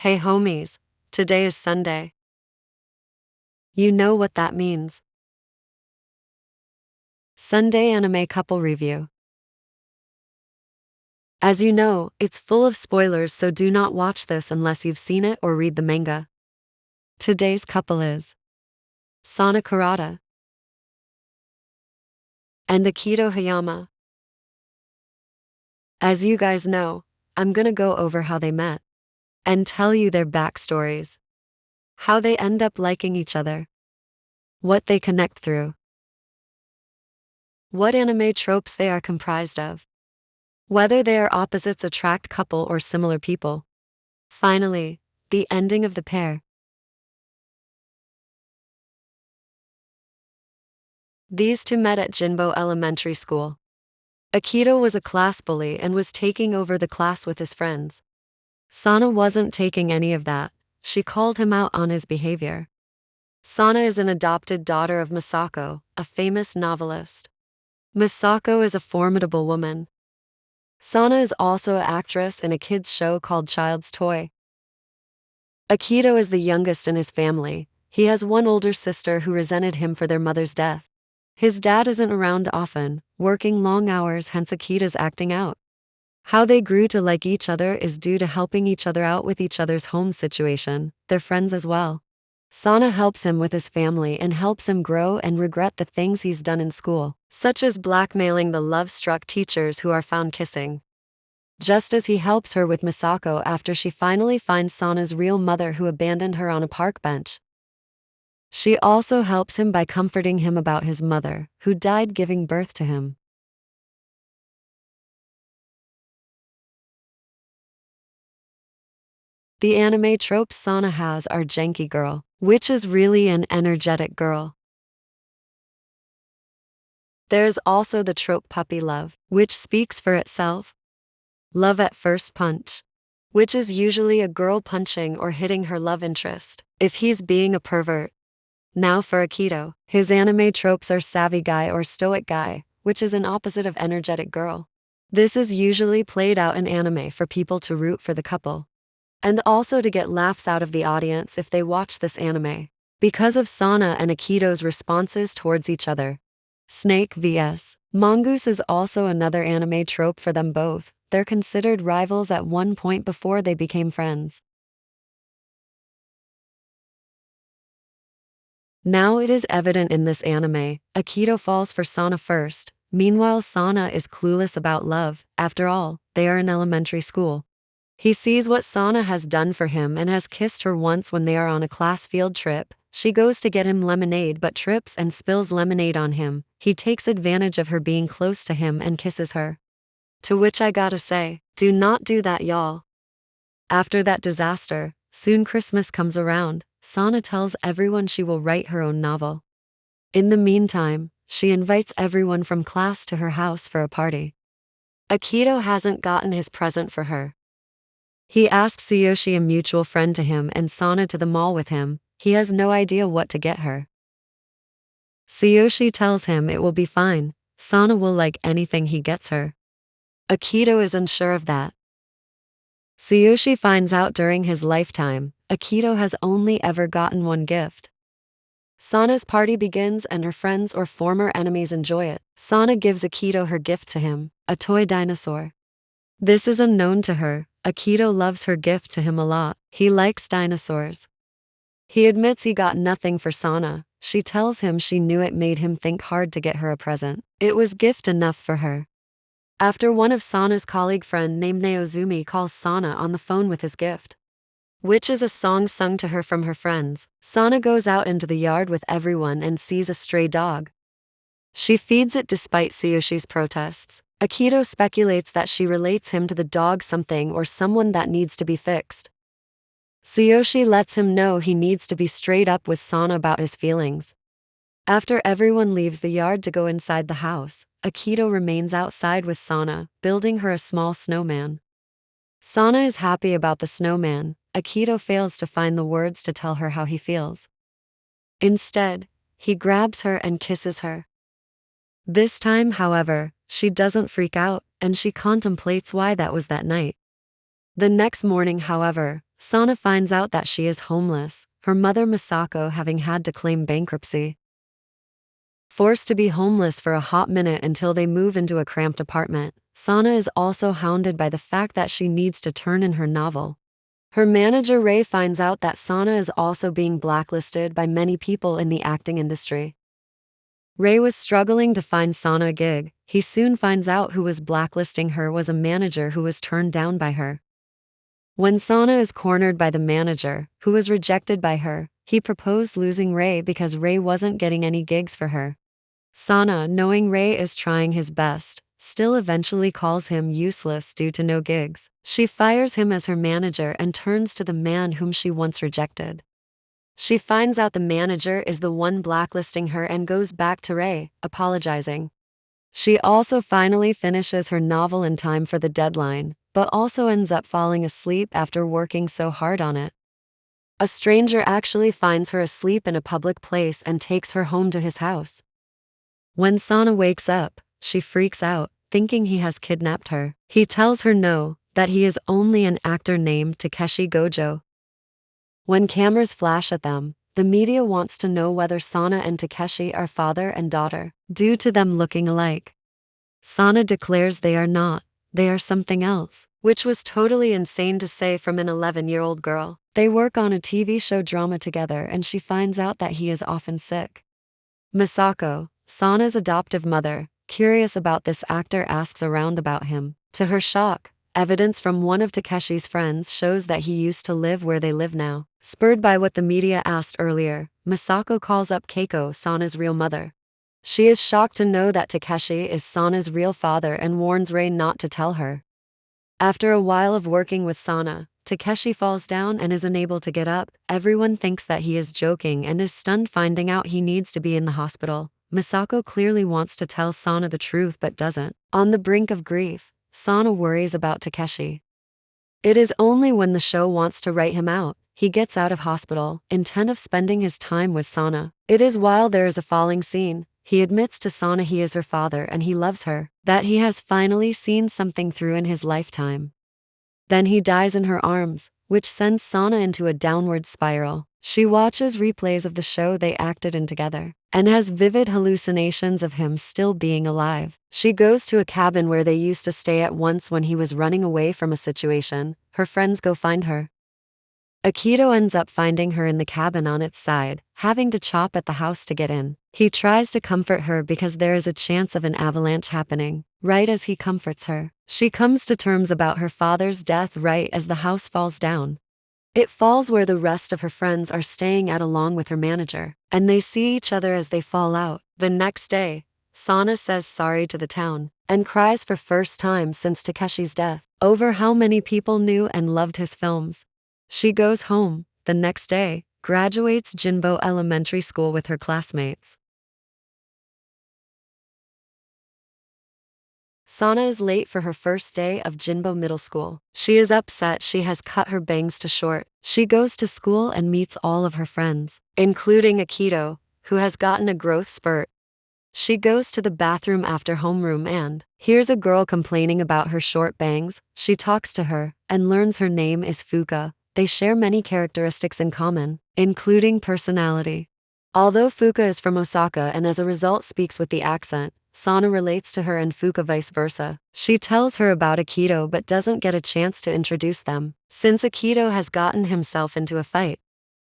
Hey homies, today is Sunday. You know what that means. Sunday anime couple review. As you know, it's full of spoilers, so do not watch this unless you've seen it or read the manga. Today's couple is Sana Kurata and Akito Hayama. As you guys know, I'm gonna go over how they met and tell you their backstories, how they end up liking each other, what they connect through, what anime tropes they are comprised of, whether they are opposites attract couple or similar people. Finally, the ending of the pair. These two met at Jinbo Elementary School. Akito was a class bully and was taking over the class with his friends. Sana wasn't taking any of that. She called him out on his behavior. Sana is an adopted daughter of Misako, a famous novelist. Misako is a formidable woman. Sana is also an actress in a kids' show called Child's Toy. Akito is the youngest in his family. He has one older sister who resented him for their mother's death. His dad isn't around often, working long hours, hence Akito's acting out. How they grew to like each other is due to helping each other out with each other's home situation. They're friends as well. Sana helps him with his family and helps him grow and regret the things he's done in school, such as blackmailing the love-struck teachers who are found kissing. Just as he helps her with Misako after she finally finds Sana's real mother who abandoned her on a park bench. She also helps him by comforting him about his mother, who died giving birth to him. The anime tropes Sana has are Genki girl, which is really an energetic girl. There's also the trope puppy love, which speaks for itself. Love at first punch, which is usually a girl punching or hitting her love interest, if he's being a pervert. Now for Akito, his anime tropes are savvy guy or stoic guy, which is an opposite of energetic girl. This is usually played out in anime for people to root for the couple, and also to get laughs out of the audience if they watch this anime, because of Sana and Akito's responses towards each other. Snake vs. Mongoose is also another anime trope for them both. They're considered rivals at one point before they became friends. Now it is evident in this anime, Akito falls for Sana first. Meanwhile, Sana is clueless about love. After all, they are in elementary school. He sees what Sana has done for him and has kissed her once when they are on a class field trip. She goes to get him lemonade but trips and spills lemonade on him. He takes advantage of her being close to him and kisses her. To which I gotta say, do not do that, y'all. After that disaster, soon Christmas comes around. Sana tells everyone she will write her own novel. In the meantime, she invites everyone from class to her house for a party. Akito hasn't gotten his present for her. He asks Tsuyoshi, a mutual friend to him, and Sana to the mall with him. He has no idea what to get her. Tsuyoshi tells him it will be fine. Sana will like anything he gets her. Akito is unsure of that. Tsuyoshi finds out during his lifetime, Akito has only ever gotten one gift. Sana's party begins and her friends or former enemies enjoy it. Sana gives Akito her gift to him, a toy dinosaur. This is unknown to her. Akito loves her gift to him a lot. He likes dinosaurs. He admits he got nothing for Sana. She tells him she knew it made him think hard to get her a present. It was gift enough for her. After one of Sana's colleague friend named Naozumi calls Sana on the phone with his gift, which is a song sung to her from her friends, Sana goes out into the yard with everyone and sees a stray dog. She feeds it despite Tsuyoshi's protests. Akito speculates that she relates him to the dog, something or someone that needs to be fixed. Tsuyoshi lets him know he needs to be straight up with Sana about his feelings. After everyone leaves the yard to go inside the house, Akito remains outside with Sana, building her a small snowman. Sana is happy about the snowman. Akito fails to find the words to tell her how he feels. Instead, he grabs her and kisses her. This time, however, she doesn't freak out, and she contemplates why that was that night. The next morning, however, Sana finds out that she is homeless, her mother Misako having had to claim bankruptcy. Forced to be homeless for a hot minute until they move into a cramped apartment, Sana is also hounded by the fact that she needs to turn in her novel. Her manager Ray finds out that Sana is also being blacklisted by many people in the acting industry. Ray was struggling to find Sana a gig. He soon finds out who was blacklisting her was a manager who was turned down by her. When Sana is cornered by the manager, who was rejected by her, he proposed losing Ray because Ray wasn't getting any gigs for her. Sana, knowing Ray is trying his best, still eventually calls him useless due to no gigs. She fires him as her manager and turns to the man whom she once rejected. She finds out the manager is the one blacklisting her and goes back to Ray, apologizing. She also finally finishes her novel in time for the deadline, but also ends up falling asleep after working so hard on it. A stranger actually finds her asleep in a public place and takes her home to his house. When Sana wakes up, she freaks out, thinking he has kidnapped her. He tells her no, that he is only an actor named Takeshi Gojo. When cameras flash at them, the media wants to know whether Sana and Takeshi are father and daughter, due to them looking alike. Sana declares they are not, they are something else, which was totally insane to say from an 11-year-old girl. They work on a TV show drama together and she finds out that he is often sick. Misako, Sana's adoptive mother, curious about this actor, asks around about him. To her shock, evidence from one of Takeshi's friends shows that he used to live where they live now. Spurred by what the media asked earlier, Misako calls up Keiko, Sana's real mother. She is shocked to know that Takeshi is Sana's real father and warns Rei not to tell her. After a while of working with Sana, Takeshi falls down and is unable to get up. Everyone thinks that he is joking and is stunned finding out he needs to be in the hospital. Misako clearly wants to tell Sana the truth but doesn't. On the brink of grief, Sana worries about Takeshi. It is only when the show wants to write him out, he gets out of hospital, intent of spending his time with Sana. It is while there is a falling scene, he admits to Sana he is her father and he loves her, that he has finally seen something through in his lifetime. Then he dies in her arms, which sends Sana into a downward spiral. She watches replays of the show they acted in together, and has vivid hallucinations of him still being alive. She goes to a cabin where they used to stay at once when he was running away from a situation. Her friends go find her. Akito ends up finding her in the cabin on its side, having to chop at the house to get in. He tries to comfort her because there is a chance of an avalanche happening. Right as he comforts her, she comes to terms about her father's death right as the house falls down. It falls where the rest of her friends are staying at along with her manager, and they see each other as they fall out. The next day, Sana says sorry to the town, and cries for first time since Takeshi's death, over how many people knew and loved his films. She goes home, the next day, graduates Jinbo Elementary School with her classmates. Sana is late for her first day of Jinbo Middle School. She is upset she has cut her bangs too short. She goes to school and meets all of her friends, including Akito, who has gotten a growth spurt. She goes to the bathroom after homeroom and hears a girl complaining about her short bangs. She talks to her and learns her name is Fuka. They share many characteristics in common, including personality. Although Fuka is from Osaka and as a result speaks with the accent, Sana relates to her and Fuka vice versa. She tells her about Akito but doesn't get a chance to introduce them, since Akito has gotten himself into a fight.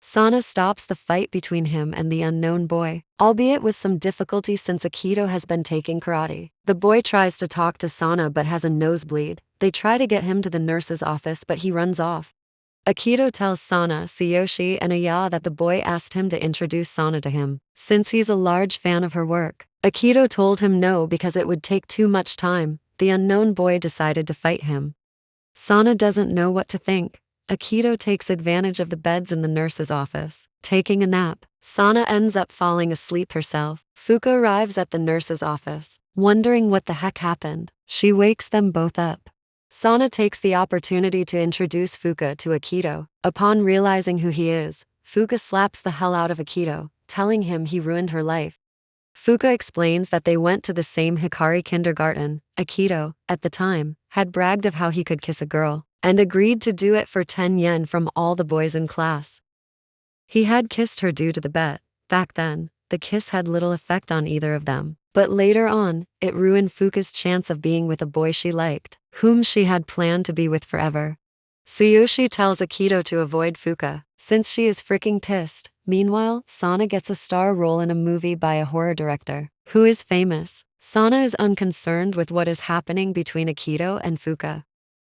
Sana stops the fight between him and the unknown boy, albeit with some difficulty since Akito has been taking karate. The boy tries to talk to Sana but has a nosebleed. They try to get him to the nurse's office but he runs off. Akito tells Sana, Tsuyoshi, and Aya that the boy asked him to introduce Sana to him, since he's a large fan of her work. Akito told him no because it would take too much time. The unknown boy decided to fight him. Sana doesn't know what to think. Akito takes advantage of the beds in the nurse's office, taking a nap. Sana ends up falling asleep herself. Fuka arrives at the nurse's office, wondering what the heck happened. She wakes them both up. Sana takes the opportunity to introduce Fuka to Akito. Upon realizing who he is, Fuka slaps the hell out of Akito, telling him he ruined her life. Fuka explains that they went to the same Hikari kindergarten. Akito, at the time, had bragged of how he could kiss a girl. and agreed to do it for 10 yen from all the boys in class. He had kissed her due to the bet. Back then, the kiss had little effect on either of them. But later on, it ruined Fuka's chance of being with a boy she liked, whom she had planned to be with forever. Tsuyoshi tells Akito to avoid Fuka, since she is freaking pissed. Meanwhile, Sana gets a star role in a movie by a horror director, who is famous. Sana is unconcerned with what is happening between Akito and Fuka.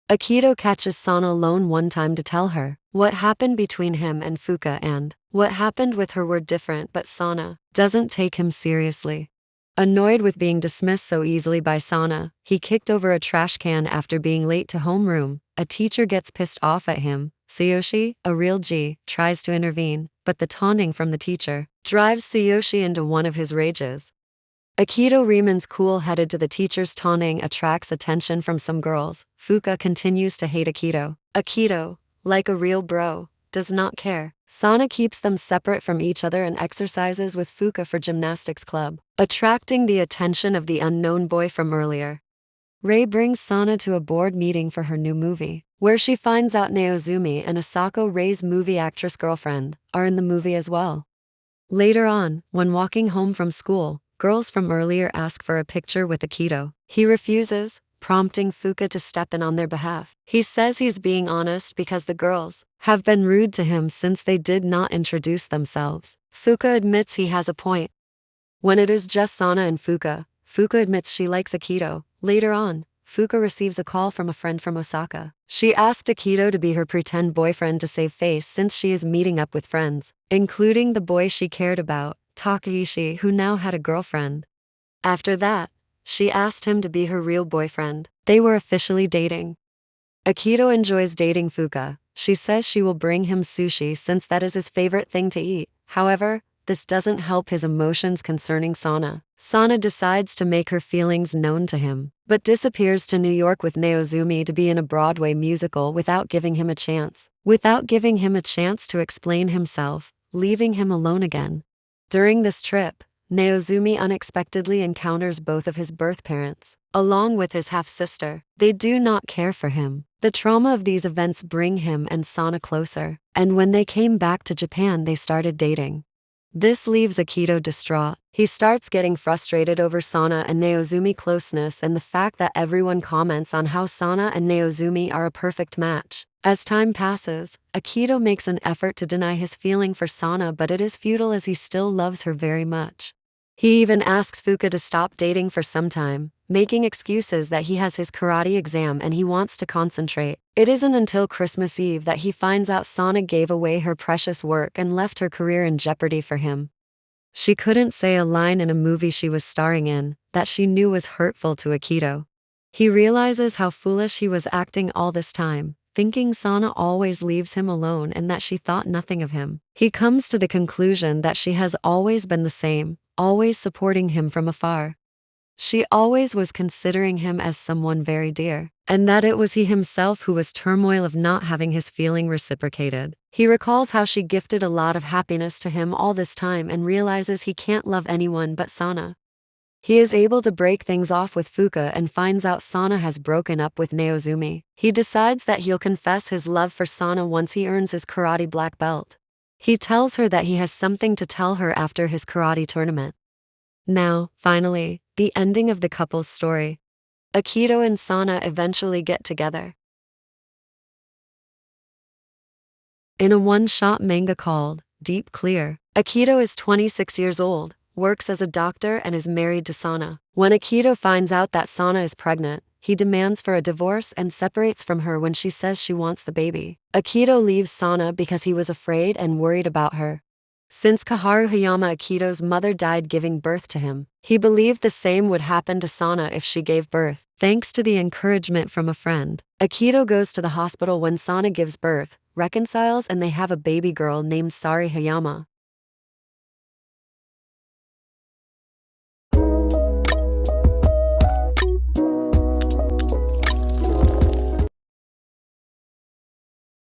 Akito catches Sana alone one time to tell her what happened between him and Fuka and what happened with her were different, but Sana doesn't take him seriously. Annoyed with being dismissed so easily by Sana, he kicked over a trash can after being late to homeroom. A teacher gets pissed off at him. Tsuyoshi, a real G, tries to intervene, but the taunting from the teacher drives Tsuyoshi into one of his rages. Akito remains cool-headed to the teacher's taunting attracts attention from some girls. Fuka continues to hate Akito. Akito, like a real bro, does not care. Sana keeps them separate from each other and exercises with Fuka for gymnastics club, attracting the attention of the unknown boy from earlier. Rei brings Sana to a board meeting for her new movie, where she finds out Naozumi and Asako, Rei's movie actress girlfriend, are in the movie as well. Later on, when walking home from school, girls from earlier ask for a picture with Akito. He refuses, prompting Fuka to step in on their behalf. He says he's being honest because the girls have been rude to him since they did not introduce themselves. Fuka admits he has a point. When it is just Sana and Fuka, Fuka admits she likes Akito. Later on, Fuka receives a call from a friend from Osaka. She asked Akito to be her pretend boyfriend to save face since she is meeting up with friends, including the boy she cared about, Takaishi, who now had a girlfriend. After that, she asked him to be her real boyfriend. They were officially dating. Akito enjoys dating Fuka. She says she will bring him sushi since that is his favorite thing to eat. However, this doesn't help his emotions concerning Sana. Sana decides to make her feelings known to him, but disappears to New York with Naozumi to be in a Broadway musical without giving him a chance. Without giving him a chance to explain himself, leaving him alone again. During this trip, Naozumi unexpectedly encounters both of his birth parents, along with his half-sister. They do not care for him. The trauma of these events bring him and Sana closer, and when they came back to Japan they started dating. This leaves Akito distraught. He starts getting frustrated over Sana and Naozumi closeness and the fact that everyone comments on how Sana and Naozumi are a perfect match. As time passes, Akito makes an effort to deny his feeling for Sana, but it is futile as he still loves her very much. He even asks Fuka to stop dating for some time, making excuses that he has his karate exam and he wants to concentrate. It isn't until Christmas Eve that he finds out Sana gave away her precious work and left her career in jeopardy for him. She couldn't say a line in a movie she was starring in that she knew was hurtful to Akito. He realizes how foolish he was acting all this time, thinking Sana always leaves him alone and that she thought nothing of him. He comes to the conclusion that she has always been the same, always supporting him from afar. She always was considering him as someone very dear, and that it was he himself who was turmoil of not having his feeling reciprocated. He recalls how she gifted a lot of happiness to him all this time and realizes he can't love anyone but Sana. He is able to break things off with Fuka and finds out Sana has broken up with Naozumi. He decides that he'll confess his love for Sana once he earns his karate black belt. He tells her that he has something to tell her after his karate tournament. Now, finally, the ending of the couple's story. Akito and Sana eventually get together. In a one-shot manga called Deep Clear, Akito is 26 years old, works as a doctor and is married to Sana. When Akito finds out that Sana is pregnant, he demands for a divorce and separates from her when she says she wants the baby. Akito leaves Sana because he was afraid and worried about her. Since Kaharu Hayama, Akito's mother, died giving birth to him, he believed the same would happen to Sana if she gave birth. Thanks to the encouragement from a friend, Akito goes to the hospital when Sana gives birth, reconciles, and they have a baby girl named Sari Hayama.